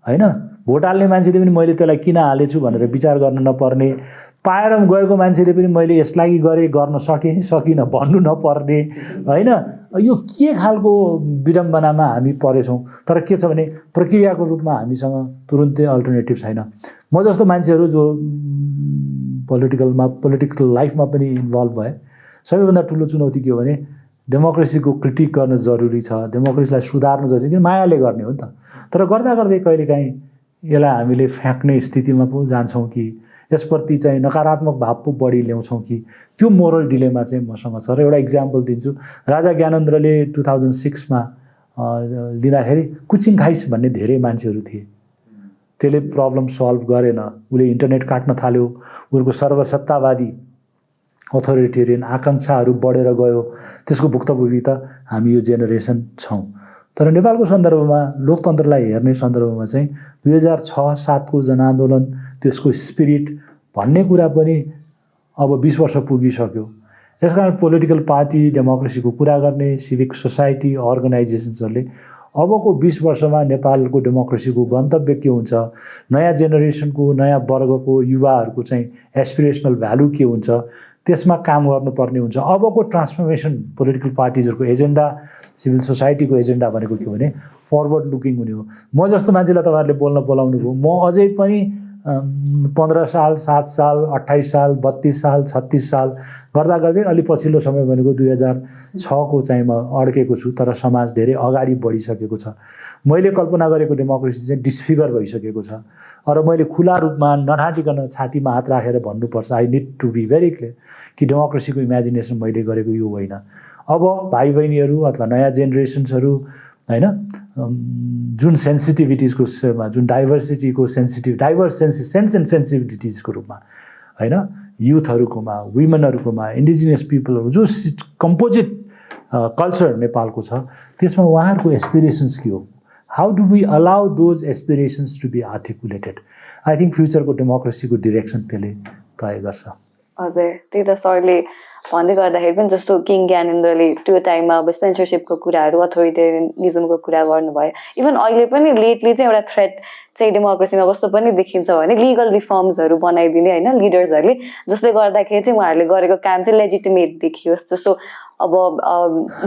होइन, भोट हाल्ने मान्छेले पनि मैले त्यसलाई किन हालेछु भनेर विचार गर्न नपर्ने, पाएर गएको मान्छेले पनि मैले यसलाई गरेँ गर्न सकेँ सकिनँ भन्नु नपर्ने होइन। यो के खालको विडम्बनामा हामी परेछौँ। तर के छ भने प्रक्रियाको रूपमा हामीसँग तुरुन्तै अल्टरनेटिभ छैन। म जस्तो मान्छेहरू जो पोलिटिकल लाइफमा पनि इन्भल्भ भए, सबैभन्दा ठुलो चुनौती के हो भने डेमोक्रेसीको क्रिटिक गर्न जरुरी छ, डेमोक्रेसीलाई सुधार्न जरुरी, किन मायाले गर्ने हो नि त। तर गर्दा गर्दै कहिलेकाहीँ यसलाई हामीले फ्याँक्ने स्थितिमा पो जान्छौँ कि यसप्रति चाहिँ नकारात्मक भाव पो बढी ल्याउँछौँ कि, त्यो मोरल डिलेमा चाहिँ मसँग छ। र एउटा इक्जाम्पल दिन्छु, राजा ज्ञानेन्द्रले 2006मा लिँदाखेरि कुचिङ खाइस भन्ने धेरै मान्छेहरू थिए। त्यसले प्रब्लम सल्भ गरेन, उसले इन्टरनेट काट्न थाल्यो, उनको सर्वसत्तावादी अथोरिटेरियन आकाङ्क्षाहरू बढेर गयो। त्यसको भुक्तभोगी त हामी यो जेनेरेसन छौँ। तर नेपालको सन्दर्भमा लोकतन्त्रलाई हेर्ने सन्दर्भमा चाहिँ 2006-07को जनआन्दोलन, त्यसको स्पिरिट भन्ने कुरा पनि अब 20 वर्ष पुगिसक्यो। यसकारण पोलिटिकल पार्टी, डेमोक्रेसीको कुरा गर्ने सिभिक सोसाइटी अर्गनाइजेसन्सहरूले अबको 20 वर्षमा नेपालको डेमोक्रेसीको गन्तव्य के हुन्छ, नयाँ जेनेरेसनको, नयाँ वर्गको युवाहरूको चाहिँ एस्पिरेसनल भ्यालु के हुन्छ, त्यसमा काम गर्नुपर्ने हुन्छ। अबको ट्रान्सफर्मेसन पोलिटिकल पार्टिजहरूको एजेन्डा, सिभिल सोसाइटीको एजेन्डा भनेको के भने फरवर्ड लुकिङ हुने हो। म जस्तो मान्छेलाई तपाईँहरूले बोल्न बोलाउनु भयो, म अझै पनि 15 साल, 7 साल, 28 साल, 32 साल, 36 साल गर्दा गर्दै अलि पछिल्लो समय भनेको 2006को चाहिँ म अड्केको छु। तर समाज धेरै अगाडि बढिसकेको छ। मैले कल्पना गरेको डेमोक्रेसी चाहिँ डिस्फिगर भइसकेको छ। र मैले खुला रूपमा नढाँटिकन छातीमा हात राखेर भन्नुपर्छ, I need to be very clear कि डेमोक्रेसीको इमेजिनेसन मैले गरेको यो होइन। अब भाइ बहिनीहरू अथवा नयाँ जेनेरेसन्सहरू होइन, जुन सेन्सिटिभिटिजको जुन डाइभर्स सेन्स एन्ड सेन्सिटिभिटिजको रूपमा होइन, युथहरूकोमा, वुमेनहरूकोमा, इन्डिजिनियस पिपलहरू जो कम्पोजिट कल्चर नेपालको छ, त्यसमा उहाँहरूको एस्पिरेसन्स के हो, how do we allow those aspirations to be articulated. I think फ्युचरको डेमोक्रेसीको डिरेक्सन त्यसले तय गर्छ। हजुर, त्यही त सरले भन्दै गर्दाखेरि पनि जस्तो किङ ज्ञानेन्द्रले त्यो टाइममा अब सेन्सरसिपको कुराहरू, अथोरिटेरियनिजमको कुरा गर्नुभयो। इभन अहिले पनि लेटली चाहिँ एउटा थ्रेट चाहिँ डेमोक्रेसीमा कस्तो पनि देखिन्छ भने लिगल रिफर्म्सहरू बनाइदिने होइन लिडर्सहरूले, जसले गर्दाखेरि चाहिँ उहाँहरूले गरेको काम चाहिँ लेजिटिमेट देखियोस्। जस्तो अब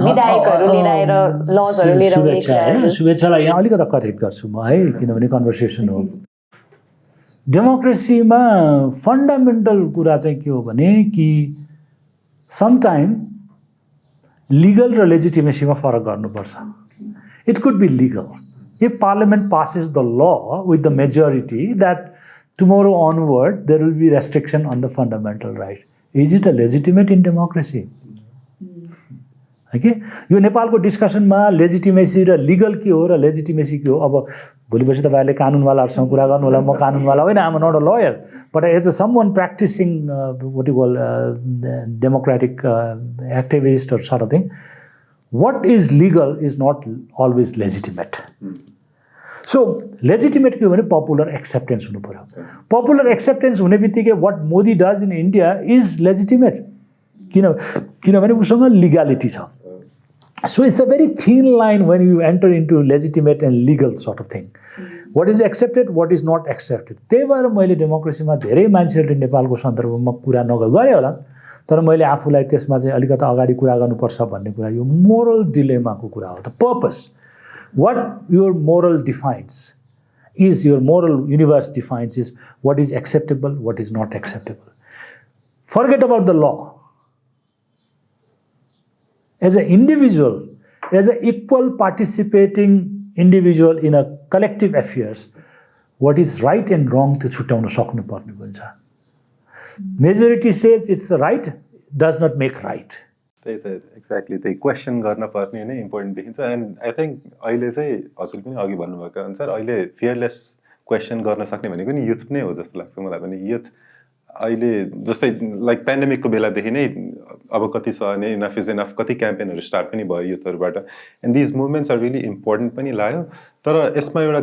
विधायकहरू लिएर आएर लजहरू लिएर आउने। शुभेच्छालाई यहाँ अलिकति करेक्ट गर्छु म है, किनभने कन्भर्सेसन हो। डेमोक्रेसीमा फन्डामेन्टल कुरा चाहिँ के हो भने कि समटाइम लिगल र लेजिटिमेसीमा फरक गर्नुपर्छ। It could be legal if parliament passes the law with the majority that tomorrow onward there will be restriction on the fundamental right. Is it a legitimate in democracy? है कि यो नेपालको डिस्कसनमा लेजिटिमेसी र लिगल के हो र लेजिटिमेसी के हो। अब भोलि पर्सि तपाईँहरूले कानुनवालाहरूसँग कुरा गर्नु होला, म कानुनवाला होइन, am not a lawyer, but as a someone practising what you call democratic activist or sort of thing, what is legal is not always legitimate. So legitimate के हो भने popular acceptance हुनु पर्यो। popular acceptance हुने बित्तिकै what Modi does in India is legitimate, किनभने उसँग legality छ। So it's a very thin line when you enter into legitimate and legal sort of thing. What is accepted, what is not accepted. त्यही भएर मैले डेमोक्रेसीमा धेरै मान्छेहरूले नेपालको सन्दर्भमा कुरा गरे होला, तर मैले आफूलाई त्यसमा चाहिँ अलिकति अगाडि कुरा गर्नुपर्छ भन्ने कुरा यो मोरल डिलेमाको कुरा हो। The purpose, what your moral defines is, your moral universe defines is what is acceptable, what is not acceptable. Forget about the law. As an individual, as an equal participating individual in a collective affairs, what is right and wrong to छुट्याउन सक्नुपर्ने हुन्छ। Majority says it's right does not make right. त्यही त एक्ज्याक्टली त्यही क्वेसन गर्न पर्ने नै इम्पोर्टेन्ट देखिन्छ। एन्ड आई थिङ्क अहिले चाहिँ हजुर पनि अघि भन्नुभएको अनुसार अहिले फियरलेस क्वेसन गर्न सक्ने भनेको नि युथ नै हो जस्तो लाग्छ मलाई पनि। युथ अहिले जस्तै लाइक पेन्डेमिकको बेलादेखि नै अब कति सहने इनफ इज इनफ कति क्याम्पेनहरू स्टार्ट पनि भयो युथहरूबाट। And these movements are really important पनि लाग्यो। तर यसमा एउटा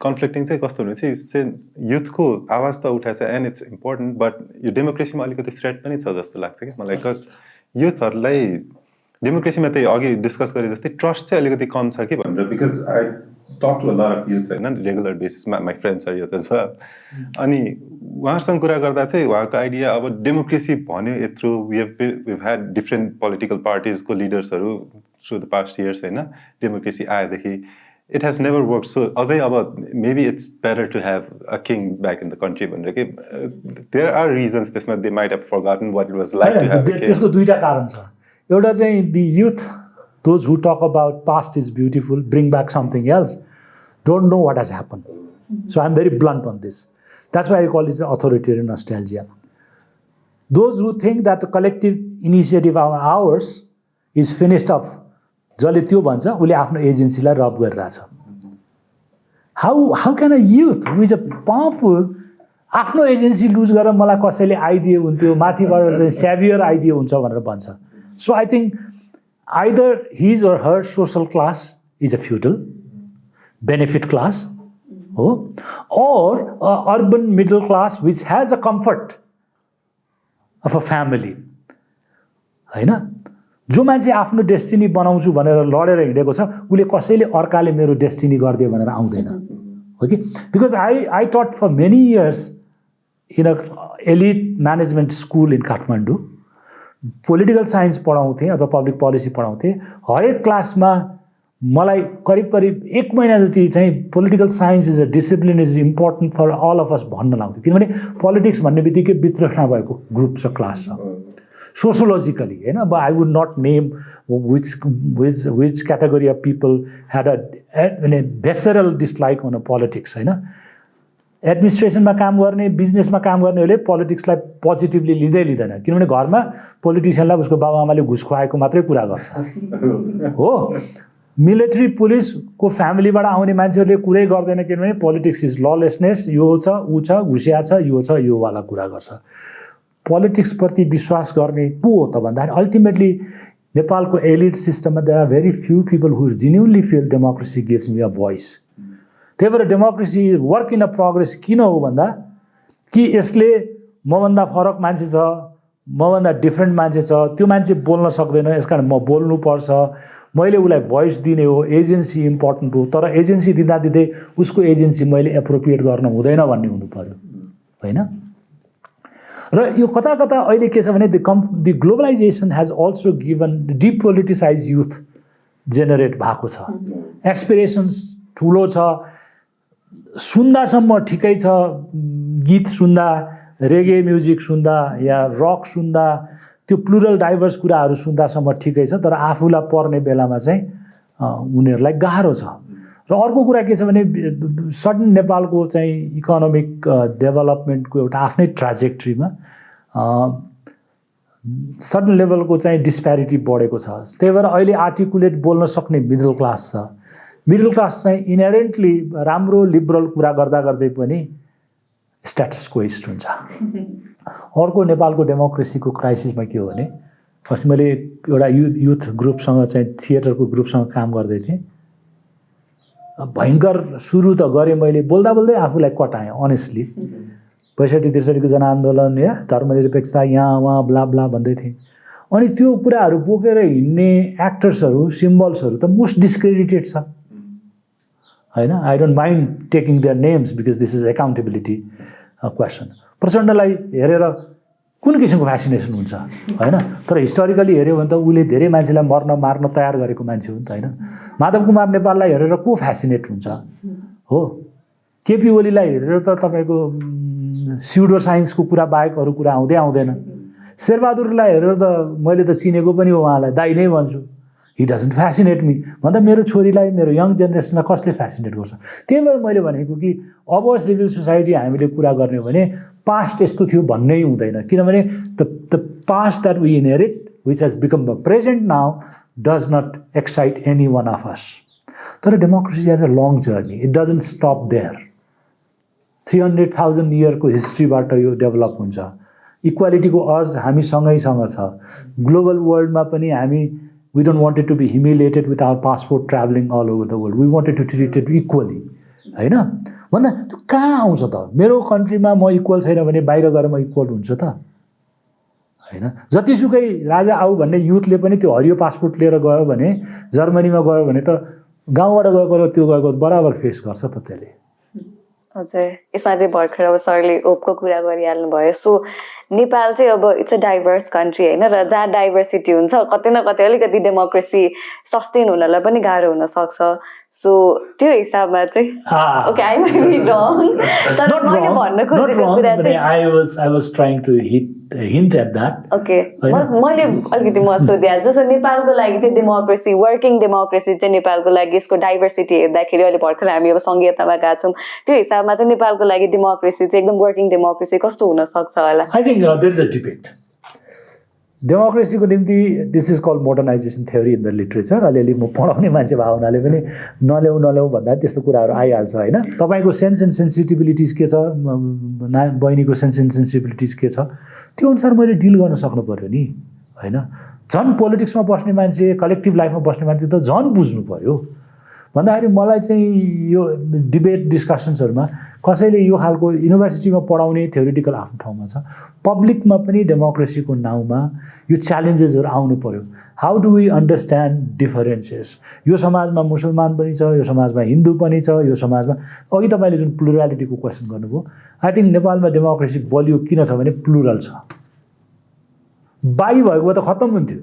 कन्फ्लिक्टिङ चाहिँ कस्तो हुने चाहिँ युथको आवाज त उठाएछ एन्ड इट्स इम्पोर्टेन्ट, बट यो डेमोक्रेसीमा अलिकति थ्रेट पनि छ जस्तो लाग्छ कि मलाई। बिकज युथहरूलाई डेमोक्रेसीमा त्यही अघि डिस्कस गरे जस्तै ट्रस्ट चाहिँ अलिकति कम छ कि भनेर। Because talk to a lot of youths होइन रेगुलर बेसिसमा my friends are youth as well अनि उहाँहरूसँग कुरा गर्दा चाहिँ उहाँको आइडिया अब डेमोक्रेसी भन्यो यत्रो we've had different political parties को लिडर्सहरू through the past years होइन democracy आएदेखि it has never worked so अझै अब maybe it's better to have a king back in the country भनेर के there are reasons त्यसमा they might have forgotten what it was like to have a king त्यसको दुईटा कारण छ एउटा चाहिँ the youth those who talk about past is beautiful bring back something else don't know what has happened so I'm very blunt on this that's why I call it authoritarian nostalgia those who think that the collective initiative of ours is finished up जसले त्यो भन्छ उसले आफ्नो एजेन्सीलाई रब गरिरहेछ how can a youth who is a powerful आफ्नो एजेन्सी लुज गरेर मलाई कसैले आइदिए हुन्थ्यो माथिबाट चाहिँ सेभियर आइदिए हुन्छ भनेर भन्छ so I think either his or her social class is a feudal benefit class or a urban middle class which has a comfort of a family हैन जो मान्छे आफ्नो डेस्टिनी बनाउँछु भनेर लडेर हिँडेको छ उसले कसैले अर्काले मेरो डेस्टिनी गरिदियो भनेर आउँदैन हो कि because I taught for many years in a elite management school in Kathmandu political science पढाउँथेँ अथवा पब्लिक पोलिसी पढाउँथेँ हरेक क्लासमा मलाई करिब करिब 1 महिना जति चाहिँ political science is a discipline is important for all of us भन्न लाउँथ्यो किनभने पोलिटिक्स भन्ने बित्तिकै वितृष्णा भएको ग्रुप छ क्लास छ सोसियोलोजिकली होइन अब I would not name which category of people had a visceral dislike on a politics होइन एडमिनिस्ट्रेसनमा काम गर्ने बिजनेसमा काम गर्नेहरूले पोलिटिक्सलाई पोजिटिभली लिँदैन किनभने घरमा पोलिटिसियनलाई उसको बाबुआमाले घुस खुवाएको मात्रै कुरा गर्छ हो मिलिट्री पुलिसको फ्यामिलीबाट आउने मान्छेहरूले कुरै गर्दैन किनभने पोलिटिक्स इज ललेसनेस यो छ ऊ छ घुसिया छ यो वाला कुरा गर्छ पोलिटिक्सप्रति विश्वास गर्ने को हो त भन्दाखेरि अल्टिमेटली नेपालको एलिट सिस्टममा there are very few people who genuinely feel democracy gives me a voice त्यही भएर democracy work in a progress किन हो भन्दा कि यसले मभन्दा फरक मान्छे छ मभन्दा डिफ्रेन्ट मान्छे छ त्यो मान्छे बोल्न सक्दैन यसकारण म बोल्नुपर्छ मैले उसलाई भोइस दिने हो एजेन्सी इम्पोर्टेन्ट हो तर एजेन्सी दिँदै उसको एजेन्सी मैले एप्रोप्रिएट गर्न हुँदैन भन्ने हुनु पर्यो होइन र यो कता अहिले के छ भने the globalisation has also given depoliticise youth generate भएको छ एस्पिरेसन्स ठुलो छ सुन्दासम्म ठिकै छ गीत सुन्दा रेगे म्युजिक सुन्दा या रक सुन्दा त्यो प्लुरल डाइभर्स कुराहरू सुन्दासम्म ठिकै छ तर आफूलाई पर्ने बेलामा चाहिँ उनीहरूलाई गाह्रो छ र अर्को कुरा के छ भने सडन नेपालको चाहिँ इकोनोमिक डेभलपमेन्टको एउटा आफ्नै ट्राजेक्ट्रीमा सडन लेभलको चाहिँ डिस्प्यारिटी बढेको छ त्यही भएर अहिले आर्टिकुलेट बोल्न सक्ने मिडल क्लास छ मिडल क्लास चाहिँ इनहेरेन्टली राम्रो लिबरल कुरा गर्दै पनि स्ट्याटस क्वेस्ट हुन्छ अर्को नेपालको डेमोक्रेसीको क्राइसिसमा के हो भने अस्ति मैले एउटा युथ ग्रुपसँग चाहिँ थिएटरको ग्रुपसँग काम गर्दै थिएँ भयङ्कर सुरु त गरेँ मैले बोल्दा आफूलाई कटाएँ अनेस्टली 65-63को जनआन्दोलन या धर्मनिरपेक्षता यहाँ उहाँ ब्ला ब्ला भन्दै थिएँ अनि त्यो कुराहरू बोकेर हिँड्ने एक्टर्सहरू सिम्बल्सहरू त मोस्ट डिस्क्रेडिटेड छ होइन I don't mind taking their names because this is accountability question प्रचण्डलाई हेरेर कुन किसिमको फ्यासिनेसन हुन्छ होइन तर हिस्टोरिकली हेऱ्यो भने त उसले धेरै मान्छेलाई मार्न तयार गरेको मान्छे हो नि त होइन माधव कुमार नेपाललाई हेरेर को फ्यासिनेट हुन्छ हो केपी ओलीलाई हेरेर त तपाईँको स्युडो साइन्सको कुरा बाहेक अरू कुरा आउँदैन शेरबहादुरलाई हेरेर त मैले त चिनेको पनि हो उहाँलाई दाइ नै भन्छु हि डजन्ट फ्यासिनेट मी भन्दा मेरो छोरीलाई मेरो यङ जेनेरेसनलाई कसले फ्यासिनेट गर्छ त्यही भएर मैले भनेको कि अब सिभिल सोसाइटी हामीले कुरा गर्ने हो भने पास्ट यस्तो थियो भन्नै हुँदैन किनभने the past that we inherit which has become the present now does not excite any one of us तर democracy as a long journey it doesn't stop there 300,000 इयरको हिस्ट्रीबाट यो डेभलप हुन्छ इक्वालिटीको अर्ज हामीसँगै छ ग्लोबल वर्ल्डमा पनि हामी we don't want it to be humiliated with our passport traveling all over the world. We wanted to treat it equally. हैन भन्दा त्यो कहाँ आउँछ त मेरो कन्ट्रीमा म इक्वल छैन भने बाहिर गएर म इक्वल हुन्छ त हैन जतिसुकै राजा आऊ भन्ने युथले पनि त्यो हरियो पासपोर्ट लिएर गयो भने जर्मनीमा गयो भने त गाउँबाट गएको र त्यो गएको बराबर फेस गर्छ त त्यसले। हजुर, यसमा चाहिँ भर्खर अब सरले होपको कुरा गरिहाल्नु भयो। सो नेपाल चाहिँ अब इट्स अ डाइभर्स कन्ट्री होइन, र जहाँ डाइभर्सिटी हुन्छ कतै न कतै अलिकति डेमोक्रेसी सस्टेन हुनलाई पनि गाह्रो हुनसक्छ। सो त्यो हिसाबमा चाहिँ okay I might be wrong, तर मैले भन्न खोजेको कुरा चाहिँ I was trying to hint at that. Okay, मैले अलिकति म सोधिहाल्छु। जस्तो नेपालको लागि चाहिँ डेमोक्रेसी, वर्किङ डेमोक्रेसी चाहिँ नेपालको लागि यसको डाइभर्सिटी हेर्दाखेरि अहिले भर्खर हामी अब संघीयतामा गएको छौँ, त्यो हिसाबमा चाहिँ नेपालको लागि डेमोक्रेसी चाहिँ एकदम वर्किङ डेमोक्रेसी कस्तो हुनसक्छ होला? I think there is a debate. डेमोक्रेसीको निम्ति this is called modernisation theory in the literature. अलिअलि म पढाउने मान्छे भएको हुनाले पनि नल्याउँ भन्दा त्यस्तो कुराहरू आइहाल्छ होइन। तपाईँको सेन्स एन्ड सेन्सिटिभिलिटिज के छ, बहिनीको सेन्स एन्ड सेन्सिटिभिलिटिज के छ, त्यो अनुसार मैले डिल गर्न सक्नु पऱ्यो नि होइन। झन् पोलिटिक्समा बस्ने मान्छे, कलेक्टिभ लाइफमा बस्ने मान्छे त झन् बुझ्नु पऱ्यो। भन्दाखेरि मलाई चाहिँ यो डिबेट डिस्कसन्सहरूमा कसैले यो खालको युनिभर्सिटीमा पढाउने थ्योरिटिकल आफ्नो ठाउँमा छ, पब्लिकमा पनि डेमोक्रेसीको नाउँमा यो च्यालेन्जेसहरू आउनु पऱ्यो। How do we understand differences? यो समाजमा मुसलमान पनि छ, यो समाजमा हिन्दू पनि छ, यो समाजमा अघि तपाईँले जुन प्लुरालिटीको क्वेसन गर्नुभयो, आई थिङ्क नेपालमा डेमोक्रेसी बलियो किन छ भने प्लुरल छ। बाई भएको भए त खत्तम हुन्थ्यो,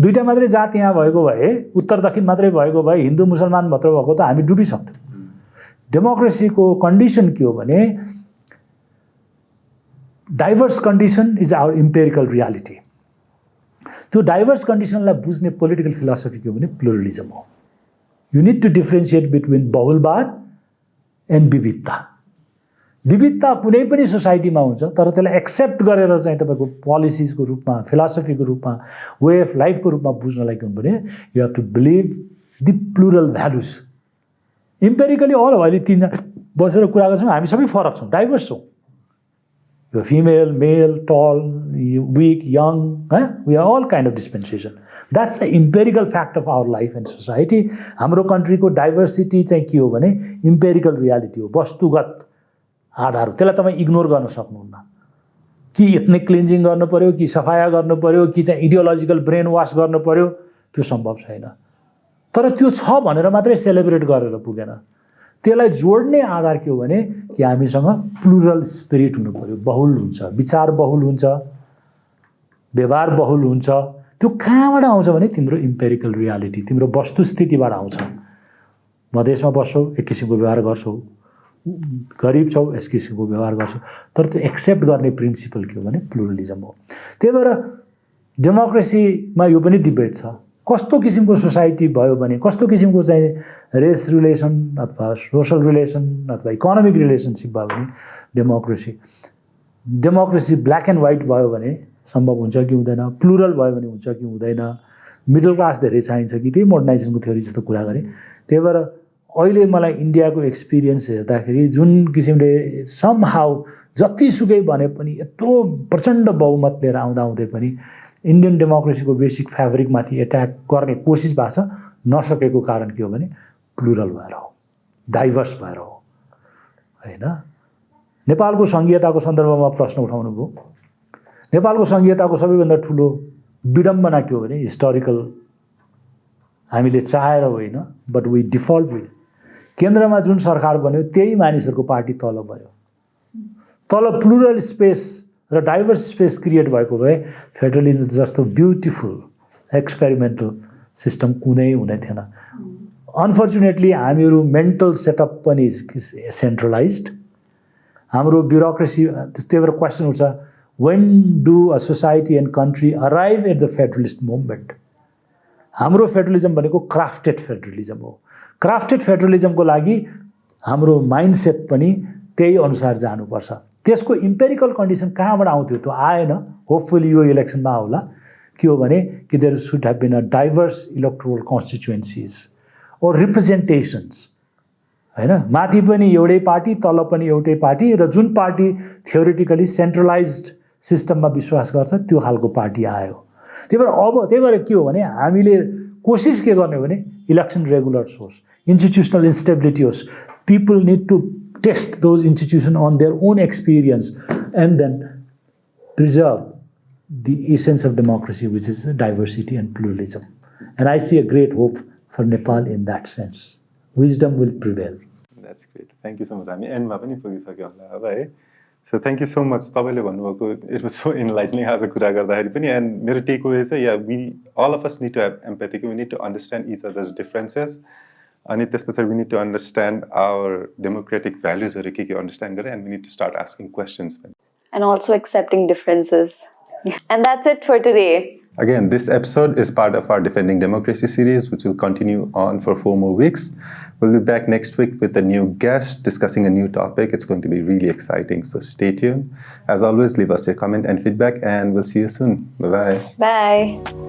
दुईटा मात्रै जात यहाँ भएको भए, उत्तर दक्षिण मात्रै भएको भए, हिन्दू मुसलमान मात्र भएको त हामी डुबिसक्थ्यौँ। डेमोक्रेसीको कन्डिसन के हो भने diverse condition is our empirical reality. त्यो डाइभर्स कन्डिसनलाई बुझ्ने पोलिटिकल फिलोसफी के हो भने प्लुरलिजम हो। You need to differentiate between बहुलवाद एन्ड विविधता। विविधता कुनै पनि सोसाइटीमा हुन्छ, तर त्यसलाई एक्सेप्ट गरेर चाहिँ तपाईँको पोलिसिजको रूपमा, फिलोसफीको रूपमा, वे अफ लाइफको रूपमा बुझ्नलाई के हुनु भने you have to believe the plural values. Empirically all अहिले तिनजना बसेर कुरा गर्छौँ, हामी सबै फरक छौँ, डाइभर्स छौँ। यो female, male, tall, weak, young, we are all kind of dispensation. That's the empirical fact of our life and society. हाम्रो कन्ट्रीको डाइभर्सिटी चाहिँ के हो भने इम्पेरिकल रियालिटी हो, वस्तुगत आधार हो। त्यसलाई तपाईँ इग्नोर गर्न सक्नुहुन्न। कि एथनिक क्लिन्जिङ गर्नु पऱ्यो, कि सफाया गर्नु पऱ्यो, कि चाहिँ इडियोलोजिकल ब्रेन वास गर्नु पऱ्यो, त्यो सम्भव छैन। तर त्यो छ भनेर मात्रै सेलिब्रेट गरेर पुगेन। त्यसलाई जोड्ने आधार के हो भने कि हामीसँग प्लुरल स्पिरिट हुनु पऱ्यो, बहुल हुन्छ, विचार बहुल हुन्छ, व्यवहार बहुल हुन्छ। त्यो कहाँबाट आउँछ भने तिम्रो इम्पेरिकल रियालिटी, तिम्रो वस्तुस्थितिबाट आउँछ। मधेसमा बस्छौ एक किसिमको व्यवहार गर्छौ, गरिब छौ यस किसिमको व्यवहार गर्छौ, तर त्यो एक्सेप्ट गर्ने प्रिन्सिपल के हो भने प्लुरलिजम हो। त्यही भएर डेमोक्रेसीमा यो पनि डिबेट छ, कस्तो किसिमको सोसाइटी भयो भने, कस्तो किसिमको चाहिँ रेस रिलेसन अथवा सोसल रिलेसन अथवा इकोनोमिक रिलेसनसिप भयो भने डेमोक्रेसी ब्ल्याक एन्ड व्हाइट भयो भने सम्भव हुन्छ कि हुँदैन, प्लुरल भयो भने हुन्छ कि हुँदैन, मिडल क्लास धेरै चाहिन्छ कि, त्यही मोडर्नाइजेसनको थ्योरी जस्तो कुरा गरेँ। त्यही भएर अहिले मलाई इन्डियाको एक्सपिरियन्स हेर्दाखेरि जुन किसिमले समहाउ जतिसुकै भने पनि यत्रो प्रचण्ड बहुमत लिएर आउँदै पनि इन्डियन डेमोक्रेसीको बेसिक फ्याब्रिकमाथि एट्याक गर्ने कोसिस भएको छ, नसकेको कारण के हो भने प्लुरल भएर हो, डाइभर्स भएर हो होइन। नेपालको सङ्घीयताको सन्दर्भमा प्रश्न उठाउनु भयो। नेपालको सङ्घीयताको सबैभन्दा ठुलो विडम्बना के हो भने हिस्टोरिकल, हामीले चाहेर होइन बट वी डिफल्ट विथ। केन्द्रमा जुन सरकार बन्यो त्यही मानिसहरूको पार्टी तल बन्यो, तल प्लुरल स्पेस र डाइभर्स स्पेस क्रिएट भएको भए फेडरलिजम जस्तो ब्युटिफुल एक्सपेरिमेन्टल सिस्टम कुनै हुने थिएन। अनफर्चुनेटली हामीहरू मेन्टल सेटअप पनि सेन्ट्रलाइज्ड, हाम्रो ब्युरोक्रेसी। त्यही भएर क्वेसन उठ्छ, when do a society and country arrive at the federalist movement? हाम्रो फेडरलिजम भनेको क्राफ्टेड फेडरलिजम हो। क्राफ्टेड फेडरलिजमको लागि हाम्रो माइन्डसेट पनि त्यही अनुसार जानुपर्छ। त्यसको इम्पेरिकल कन्डिसन कहाँबाट आउँथ्यो? त्यो आएन। होपफुली यो इलेक्सनमा आउला। के हो भने कि there should have been a diverse electoral constituencies or representations होइन, माथि पनि एउटै पार्टी, तल पनि एउटै पार्टी, र जुन पार्टी थियोरिटिकली सेन्ट्रलाइज्ड सिस्टममा विश्वास गर्छ त्यो खालको पार्टी आयो। त्यही भएर के हो भने हामीले कोसिस के गर्ने हो भने इलेक्सन रेगुलर होस्, इन्स्टिट्युसनल इन्स्टेबिलिटी होस्, people need to test those institution on their own experience and then preserve the essence of democracy, which is diversity and pluralism. And I see a great hope for Nepal in that sense. Wisdom will prevail. That's great. Thank you so much. हामी एन्डमा पनि पुगिसक्यो होला अब है. So thank you so much. तपाईँले भन्नुभएको it was so enlightening आज कुरा गर्दाखेरि पनि, and मेरो takeaway चाहिँ we all of us need to have empathy. We need to understand each other's differences. अनि त्यसपछि we need to understand our democratic values हरु के understand गरेर, and we need to start asking questions. And also accepting differences. And that's it for today. Again, this episode is part of our Defending Democracy series, which will continue on for 4 more weeks. We'll be back next week with a new guest discussing a new topic. It's going to be really exciting, so stay tuned. As always, leave us your comment and feedback, and we'll see you soon. Bye-bye. Bye.